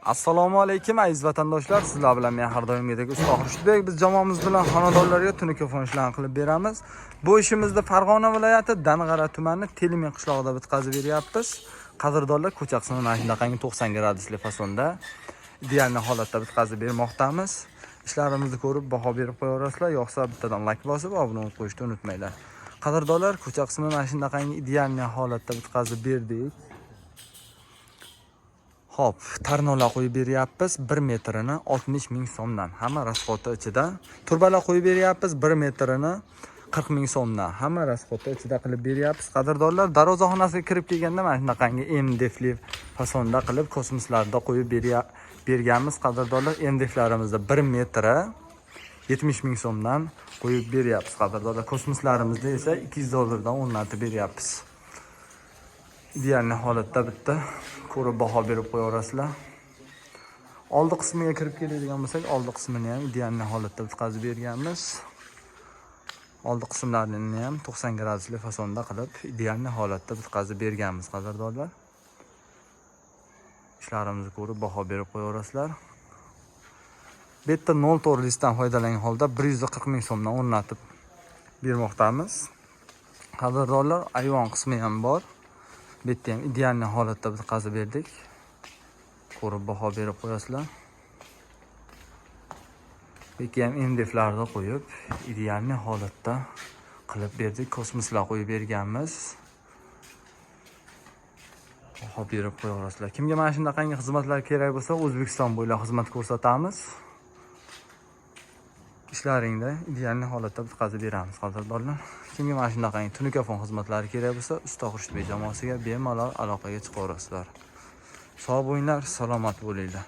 Assalomu alaykum aziz vatandoshlar, sizlar bilan men har doimgidek usta Xurshidbek. Biz jamoamiz bilan xonadonlarga tunuka ishlarni qilib beramiz. Bu ishimizni Farg'ona viloyati Dang'ara tumani Telimin qishlog'ida bitkazib beryapmiz. Qadrdonlar ko'cha qismini mana shunaqangi 90 gradusli fasonda ideal holatda bitkazib bermoqdamiz. Ishlarimizni ko'rib baho berib qo'yaverasizlar. Yo'qsa bittadan like bosib obuna bo'lib qo'yishni unutmanglar. Qadrdonlar ko'cha qismini mana shunaqangi ideal holatda bitkazib berdik. Hop, tarnolar qo'yib beryapmiz 1 metrini 60 ming so'mdan. Hamma rasxoti ichida. Turbalar qo'yib beryapmiz 1 metrini 40 ming so'mdan. Hamma rasxoti ichida qilib beryapmiz. Qadrdonlar, darvozaxonasiga kirib kelganda mana shunaqangi MDFli fasonda qilib kosmoslarda qo'yib berganmiz. Qadrdonlar, MDFlarimizda 1 metri 70 ming so'mdan qo'yib beryapmiz. Qadrdonlar, kosmoslarimizda esa 200 dollardan o'rnatib beryapmiz. Ideal holatda bitta ko'rib baho berib qo'yaverasizlar. Oldi qismiga kirib keladigan bo'lsak, oldi qismini ham ideal holatda bitkazib berganmiz. Oldi qismlarini ham 90 gradusli fasonda qilib ideal holatda bitkazib berganmiz qadrdonlar. Ishlarimizni ko'rib baho berib qo'yaverasizlar. Bu yerda 0 torlisdan foydalangan holda 140 ming so'mdan o'rnatib bermoqdamiz. Qadrdonlar, ayvon qismi ham bor. Bu yerda ham ideal holatda bitkazib berdik. Ko'rib baho berib qo'yasizlar. Bu yerga ham MDFlarni qo'yib ideal holatda qilib berdik. Kosmoslar qo'yib berganmiz. Baho berib qo'yaverasizlar. Kimga mana shunaqangi xizmatlar kerak bo'lsa, O'zbekiston bo'ylab xizmat ko'rsatamiz. Ishlaringda ideal holatda bitkazib beramiz qadrdonlar. Kimga mana shunaqangi tunikafon xizmatlari kerak bo'lsa, usta Xurshidbek jamoasiga bemalol aloqaga chiqaverasizlar. Sog' bo'linglar, salomat bo'linglar.